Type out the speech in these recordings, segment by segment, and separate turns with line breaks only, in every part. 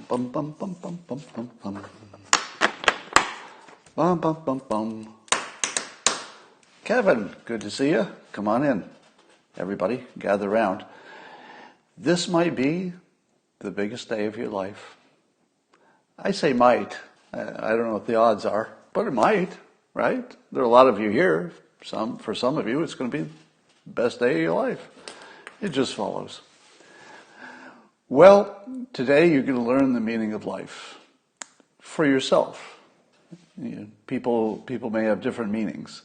bum, bum, bum, bum, bum, bum, bum. Bum, bum, bum, bum. Kevin, good to see you. Come on in. Everybody, gather around. This might be the biggest day of your life. I say might. I don't know what the odds are, but it might, right? There are a lot of you here. For some of you, it's going to be the best day of your life. It just follows. Well, today you're going to learn the meaning of life for yourself. People may have different meanings.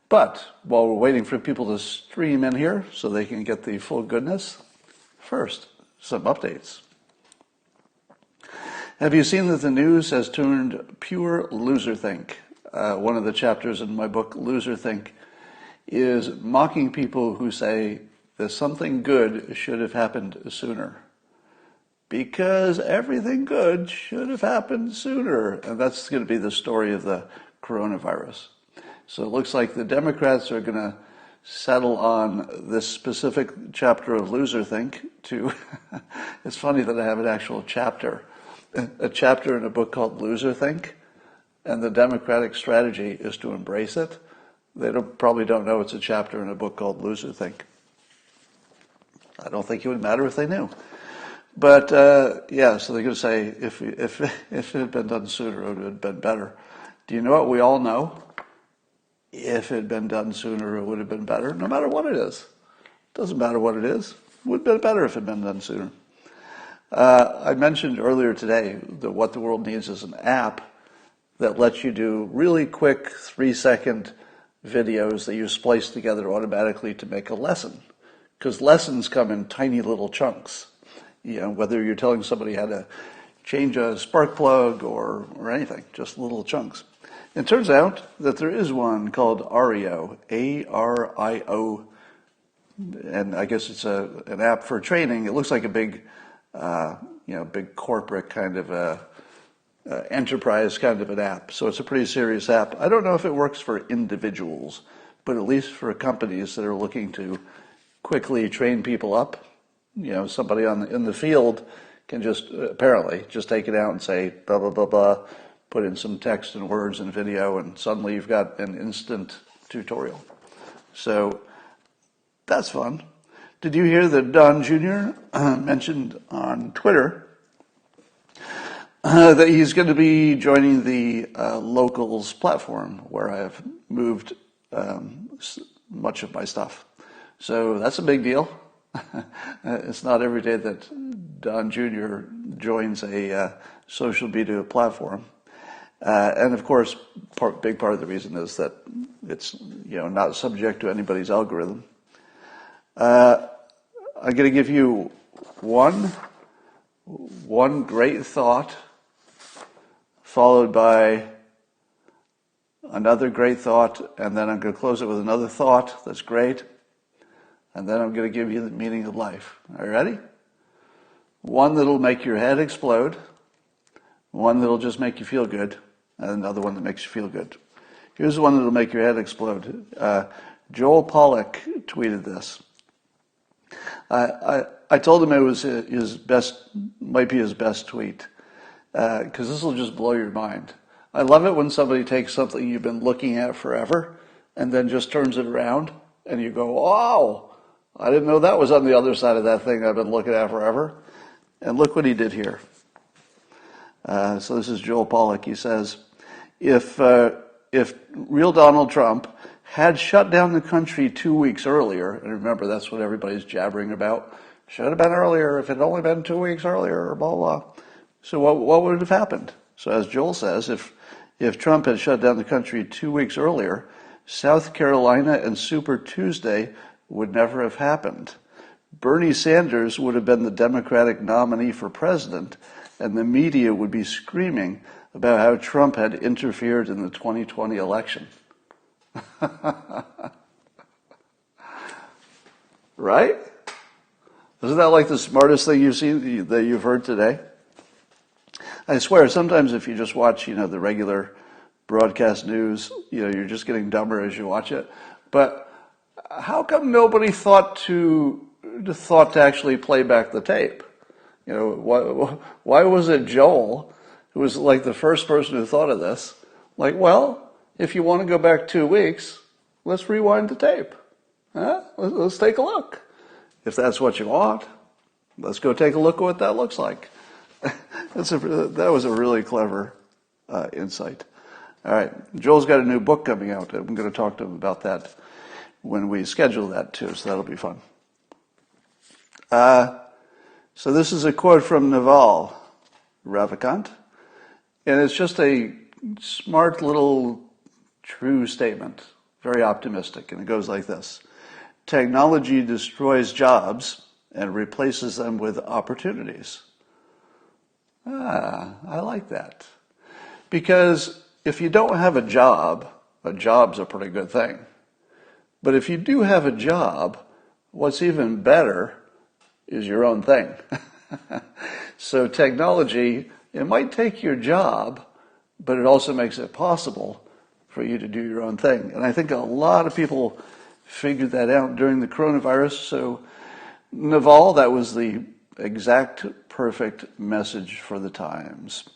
But while we're waiting for people to stream in here so they can get the full goodness, first, some updates. Have you seen that the news has turned pure loserthink? One of the chapters in my book, Loserthink, is mocking people who say that something good should have happened sooner. Because everything good should have happened sooner. And that's going to be the story of the coronavirus. So it looks like the Democrats are going to settle on this specific chapter of Loserthink to, it's funny that I have an actual chapter, a chapter in a book called Loserthink, and the Democratic strategy is to embrace it. They probably don't know it's a chapter in a book called Loserthink. I don't think it would matter if they knew. But, so they're going to say, if it had been done sooner, it would have been better. Do you know what we all know? If it had been done sooner, it would have been better, no matter what it is. Doesn't matter what it is. It would have been better if it had been done sooner. I mentioned earlier today that what the world needs is an app that lets you do really quick 3-second videos that you splice together automatically to make a lesson. Because lessons come in tiny little chunks. Whether you're telling somebody how to change a spark plug or anything, just little chunks. It turns out that there is one called Ario, A-R-I-O, and I guess it's an app for training. It looks like a big, big corporate kind of enterprise kind of an app. So it's a pretty serious app. I don't know if it works for individuals, but at least for companies that are looking to quickly train people up. Somebody in the field can apparently just take it out and say blah, blah, blah, blah, put in some text and words and video, and suddenly you've got an instant tutorial. So that's fun. Did you hear that Don Jr. mentioned on Twitter that he's going to be joining the Locals platform where I have moved much of my stuff. So that's a big deal. It's not every day that Don Jr. joins a social media platform. And of course, big part of the reason is that it's not subject to anybody's algorithm. I'm going to give you one great thought, followed by another great thought, and then I'm going to close it with another thought that's great. And then I'm going to give you the meaning of life. Are you ready? One that'll make your head explode. One that'll just make you feel good. And another one that makes you feel good. Here's the one that'll make your head explode. Joel Pollack tweeted this. I told him it was might be his best tweet. Because this will just blow your mind. I love it when somebody takes something you've been looking at forever and then just turns it around and you go, wow! I didn't know that was on the other side of that thing I've been looking at forever. And look what he did here. So this is Joel Pollack. He says, if real Donald Trump had shut down the country 2 weeks earlier, and remember that's what everybody's jabbering about, should have been earlier, if it had only been 2 weeks earlier, blah, blah. So what would have happened? So as Joel says, if Trump had shut down the country 2 weeks earlier, South Carolina and Super Tuesday would never have happened. Bernie Sanders would have been the Democratic nominee for president, and the media would be screaming about how Trump had interfered in the 2020 election. Right? Isn't that like the smartest thing you've heard today? I swear, sometimes if you just watch, the regular broadcast news, you're just getting dumber as you watch it. But how come nobody thought to actually play back the tape? Why was it Joel, who was like the first person who thought of this? Like, well, if you want to go back 2 weeks, let's rewind the tape. Huh? Let's take a look. If that's what you want, let's go take a look at what that looks like. That was a really clever insight. All right, Joel's got a new book coming out. I'm going to talk to him about that when we schedule that too, so that'll be fun. So this is a quote from Naval Ravikant, and it's just a smart little true statement, very optimistic, and it goes like this. Technology destroys jobs and replaces them with opportunities. I like that. Because if you don't have a job's a pretty good thing. But if you do have a job, what's even better is your own thing. So technology, it might take your job, but it also makes it possible for you to do your own thing. And I think a lot of people figured that out during the coronavirus. So Naval, that was the exact perfect message for the times.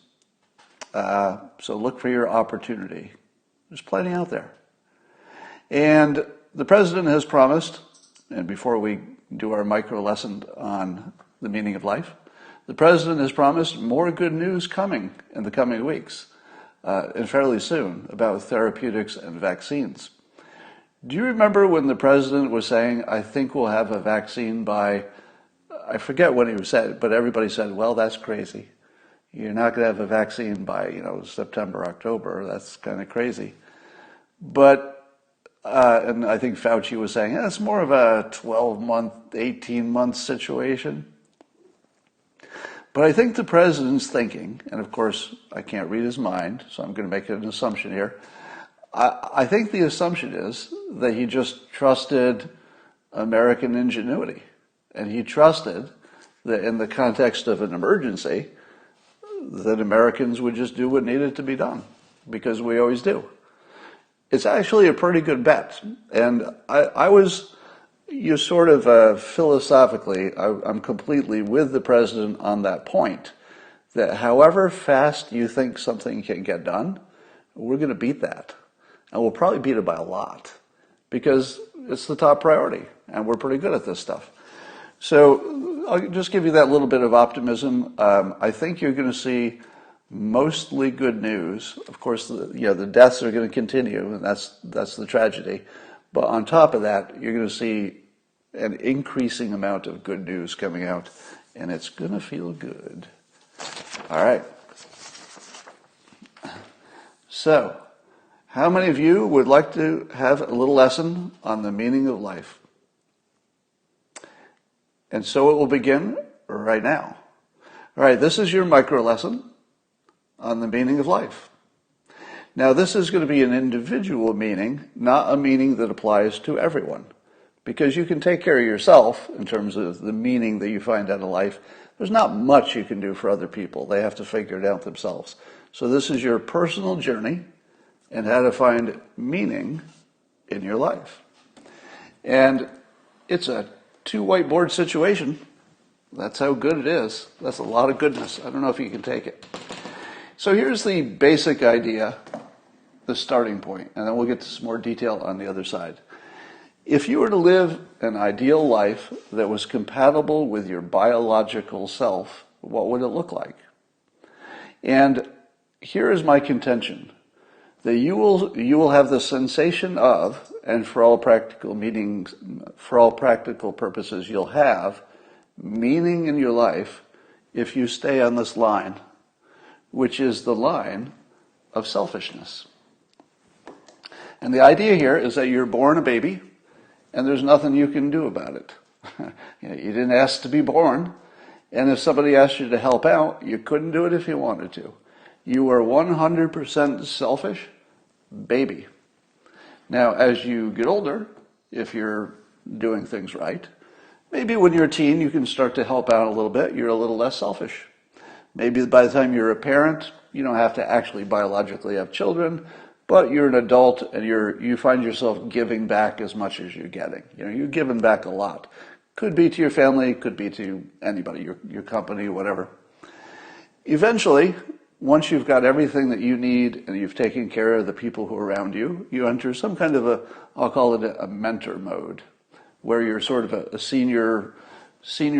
So look for your opportunity. There's plenty out there. And the president has promised, and before we do our micro lesson on the meaning of life, the president has promised more good news coming in the coming weeks, and fairly soon, about therapeutics and vaccines. Do you remember when the president was saying, I think we'll have a vaccine by, I forget when he said it, but everybody said, well, that's crazy. You're not going to have a vaccine by, September, October. That's kind of crazy. But, and I think Fauci was saying, it's more of a 12-month, 18-month situation. But I think the president's thinking, and of course, I can't read his mind, so I'm going to make an assumption here. I think the assumption is that he just trusted American ingenuity. And he trusted that in the context of an emergency, that Americans would just do what needed to be done, because we always do. It's actually a pretty good bet. And I was, philosophically, I'm completely with the president on that point, that however fast you think something can get done, we're going to beat that. And we'll probably beat it by a lot, because it's the top priority, and we're pretty good at this stuff. So I'll just give you that little bit of optimism. I think you're going to see mostly good news. Of course, the deaths are going to continue, and that's the tragedy. But on top of that, you're going to see an increasing amount of good news coming out, and it's going to feel good. All right. So, how many of you would like to have a little lesson on the meaning of life? And so it will begin right now. All right, this is your micro lesson on the meaning of life. Now, this is going to be an individual meaning, not a meaning that applies to everyone. Because you can take care of yourself in terms of the meaning that you find out of life. There's not much you can do for other people. They have to figure it out themselves. So this is your personal journey and how to find meaning in your life. And it's a 2 whiteboard situation. That's how good it is. That's a lot of goodness. I don't know if you can take it. So here's the basic idea, the starting point, and then we'll get to some more detail on the other side. If you were to live an ideal life that was compatible with your biological self, what would it look like? And here is my contention, that you will have the sensation of, and for all practical purposes, you'll have meaning in your life if you stay on this line, which is the line of selfishness. And the idea here is that you're born a baby, and there's nothing you can do about it. You didn't ask to be born, and if somebody asked you to help out, you couldn't do it if you wanted to. You are 100% selfish baby. Now, as you get older, if you're doing things right, maybe when you're a teen, you can start to help out a little bit. You're a little less selfish. Maybe by the time you're a parent, you don't have to actually biologically have children, but you're an adult and you find yourself giving back as much as you're getting. You're giving back a lot. Could be to your family, could be to anybody, your company, whatever. Eventually, once you've got everything that you need and you've taken care of the people who are around you, you enter some kind of I'll call it a mentor mode, where you're sort of a senior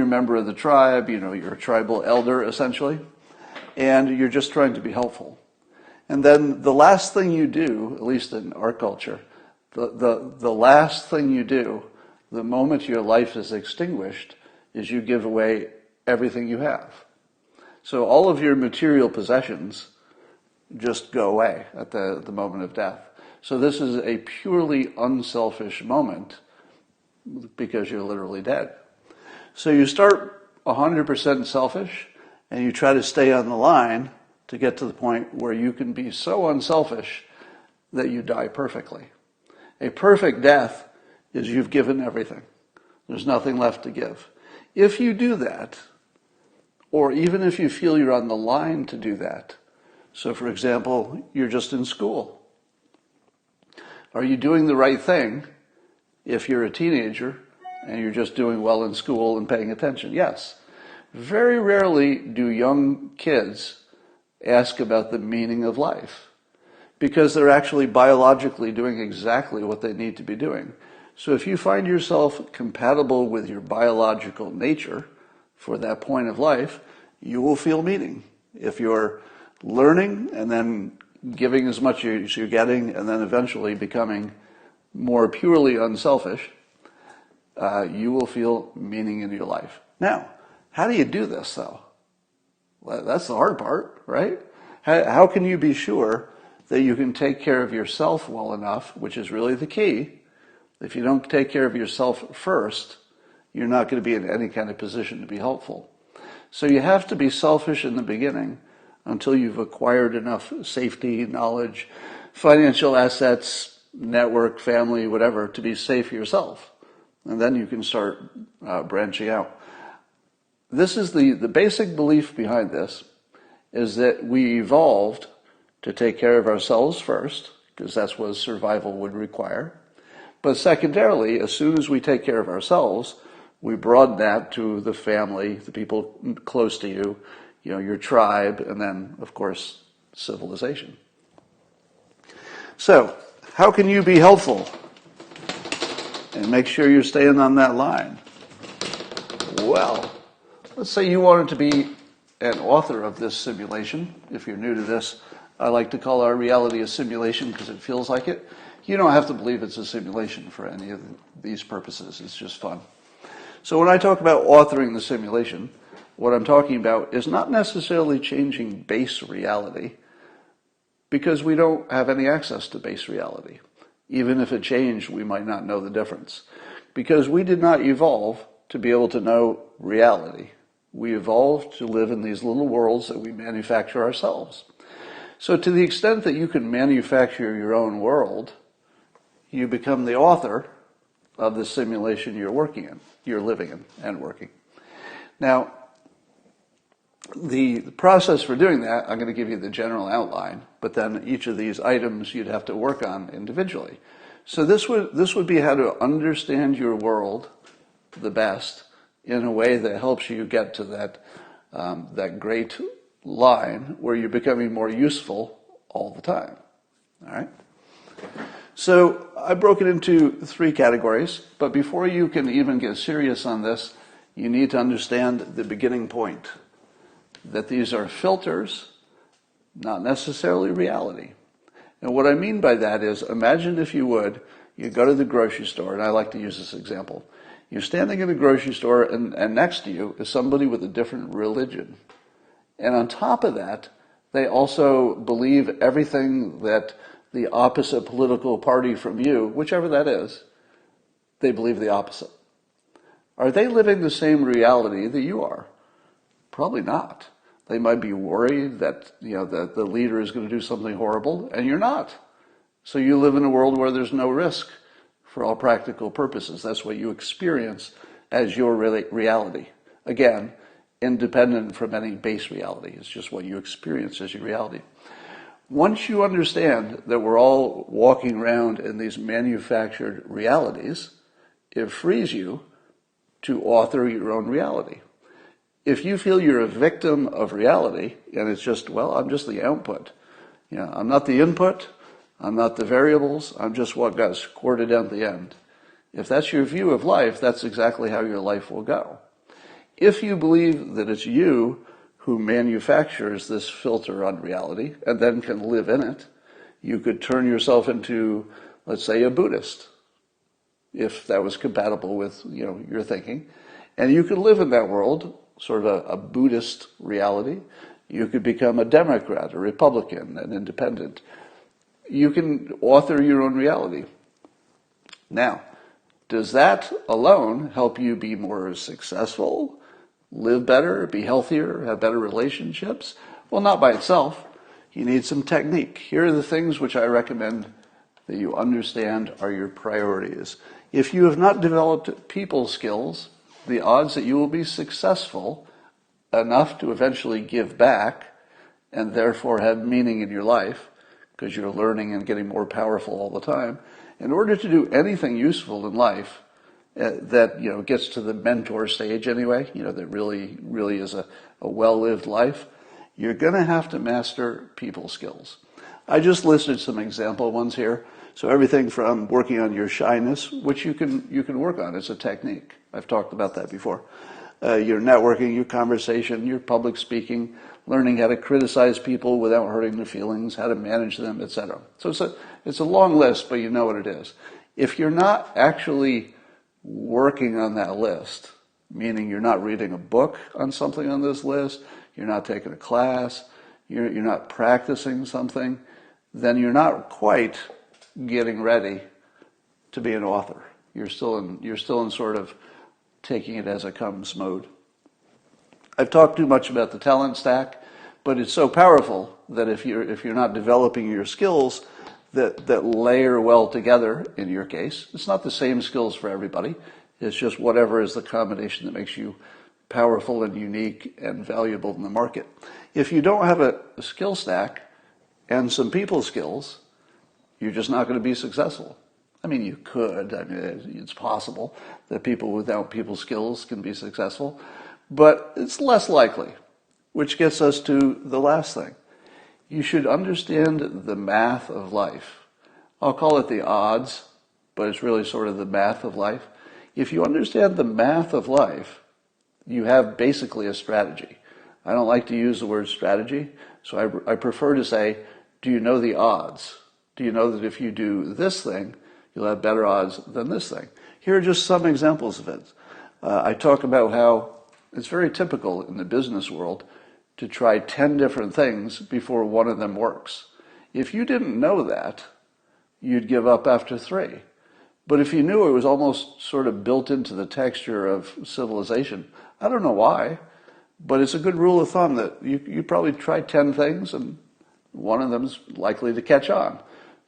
member of the tribe, you're a tribal elder essentially, and you're just trying to be helpful. And then the last thing you do, at least in our culture, the last thing you do, the moment your life is extinguished, is you give away everything you have. So all of your material possessions just go away at the moment of death. So this is a purely unselfish moment because you're literally dead. So you start 100% selfish and you try to stay on the line to get to the point where you can be so unselfish that you die perfectly. A perfect death is you've given everything. There's nothing left to give. If you do that, or even if you feel you're on the line to do that, so for example, you're just in school. Are you doing the right thing if you're a teenager and you're just doing well in school and paying attention? Yes. Very rarely do young kids ask about the meaning of life because they're actually biologically doing exactly what they need to be doing. So if you find yourself compatible with your biological nature for that point of life, you will feel meaning. If you're learning and then giving as much as you're getting and then eventually becoming more purely unselfish, you will feel meaning in your life. Now, how do you do this though? Well, that's the hard part, right? How can you be sure that you can take care of yourself well enough, which is really the key? If you don't take care of yourself first, you're not going to be in any kind of position to be helpful. So you have to be selfish in the beginning until you've acquired enough safety, knowledge, financial assets, network, family, whatever, to be safe yourself. And then you can start branching out. This is the basic belief behind this, is that we evolved to take care of ourselves first, because that's what survival would require. But secondarily, as soon as we take care of ourselves, we broaden that to the family, the people close to you, your tribe, and then, of course, civilization. So, how can you be helpful and make sure you're staying on that line? Well, let's say you wanted to be an author of this simulation. If you're new to this, I like to call our reality a simulation because it feels like it. You don't have to believe it's a simulation for any of these purposes. It's just fun. So when I talk about authoring the simulation, what I'm talking about is not necessarily changing base reality, because we don't have any access to base reality. Even if it changed, we might not know the difference, because we did not evolve to be able to know reality. We evolved to live in these little worlds that we manufacture ourselves. So to the extent that you can manufacture your own world, you become the author of the simulation you're living in and working. Now, the process for doing that, I'm going to give you the general outline, but then each of these items you'd have to work on individually. So this would be how to understand your world the best in a way that helps you get to that great line where you're becoming more useful all the time. All right? So I broke it into 3 categories, but before you can even get serious on this, you need to understand the beginning point, that these are filters, not necessarily reality. And what I mean by that is, imagine if you would, you go to the grocery store, and I like to use this example. You're standing in a grocery store, and next to you is somebody with a different religion. And on top of that, they also believe everything that the opposite political party from you, whichever that is, they believe the opposite. Are they living the same reality that you are? Probably not. They might be worried that that the leader is going to do something horrible, and you're not. So you live in a world where there's no risk for all practical purposes. That's what you experience as your reality. Again, independent from any base reality. It's just what you experience as your reality. Once you understand that we're all walking around in these manufactured realities, it frees you to author your own reality. If you feel you're a victim of reality, and it's just, well, I'm just the output. I'm not the input, I'm not the variables, I'm just what got squirted out the end. If that's your view of life, that's exactly how your life will go. If you believe that it's you who manufactures this filter on reality and then can live in it, you could turn yourself into, let's say, a Buddhist, if that was compatible with your thinking. And you could live in that world, sort of a Buddhist reality. You could become a Democrat, a Republican, an independent. You can author your own reality. Now, does that alone help you be more successful, live better, be healthier, have better relationships? Well, not by itself. You need some technique. Here are the things which I recommend that you understand are your priorities. If you have not developed people skills, the odds that you will be successful enough to eventually give back and therefore have meaning in your life, because you're learning and getting more powerful all the time, in order to do anything useful in life that gets to the mentor stage anyway, that really is a well-lived life, you're going to have to master people skills. I just listed some example ones here. So everything from working on your shyness, which you can work on. It's a technique. I've talked about that before. Your networking, your conversation, your public speaking, learning how to criticize people without hurting their feelings, how to manage them, etc. So it's a long list, but you know what it is. If you're not actually working on that list, meaning you're not reading a book on something on this list, you're not taking a class, you're not practicing something, then you're not quite getting ready to be an author. You're still in sort of taking it as it comes mode. I've talked too much about the talent stack, but it's so powerful that if you're not developing your skills that layer well together, in your case, it's not the same skills for everybody. It's just whatever is the combination that makes you powerful and unique and valuable in the market. If you don't have a skill stack and some people skills, you're just not going to be successful. I mean, you could. I mean, it's possible that people without people skills can be successful, but it's less likely, which gets us to the last thing. You should understand the math of life. I'll call it the odds, but it's really sort of the math of life. If you understand the math of life, you have basically a strategy. I don't like to use the word strategy, so I prefer to say, do you know the odds? Do you know that if you do this thing, you'll have better odds than this thing? Here are just some examples of it. I talk about how it's very typical in the business world to try 10 different things before one of them works. If you didn't know that, you'd give up after 3. But if you knew it was almost sort of built into the texture of civilization, I don't know why, but it's a good rule of thumb that you probably try 10 things and one of them is likely to catch on.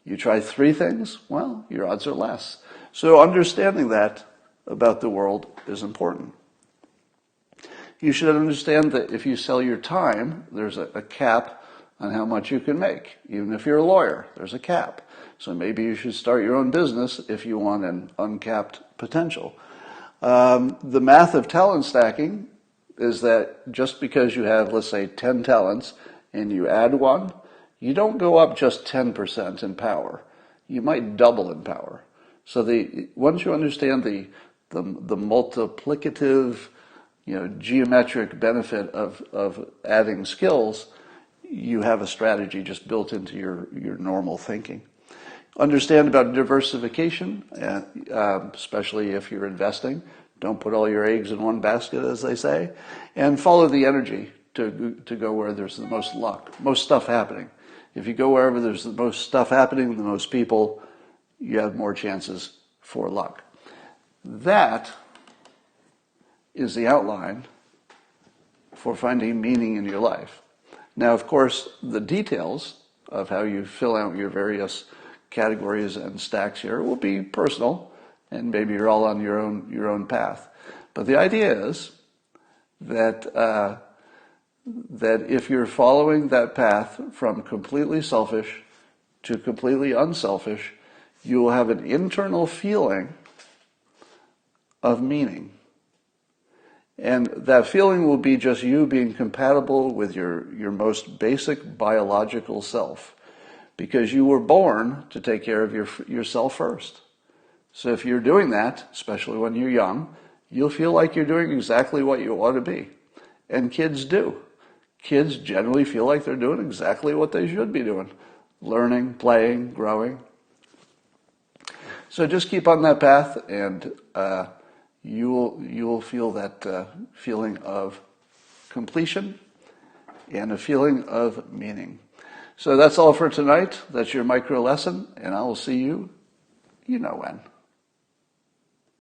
You try 3 things, well, your odds are less. So understanding that about the world is important. You should understand that if you sell your time, there's a cap on how much you can make. Even if you're a lawyer, there's a cap. So maybe you should start your own business if you want an uncapped potential. The math of talent stacking is that just because you have, let's say, 10 talents and you add one, you don't go up just 10% in power. You might double in power. So once you understand the multiplicative, geometric benefit of adding skills, you have a strategy just built into your normal thinking. Understand about diversification, especially if you're investing. Don't put all your eggs in one basket, as they say, and follow the energy to go where there's the most luck, most stuff happening. If you go wherever there's the most stuff happening, the most people, you have more chances for luck. That is the outline for finding meaning in your life. Now, of course, the details of how you fill out your various categories and stacks here will be personal, and maybe you're all on your own path. But the idea is that if you're following that path from completely selfish to completely unselfish, you will have an internal feeling of meaning. And that feeling will be just you being compatible with your most basic biological self, because you were born to take care of yourself first. So if you're doing that, especially when you're young, you'll feel like you're doing exactly what you ought to be. And kids do. Kids generally feel like they're doing exactly what they should be doing. Learning, playing, growing. So just keep on that path, and you'll feel that feeling of completion and a feeling of meaning. So that's all for tonight. That's your micro lesson, and I will see you, you know when.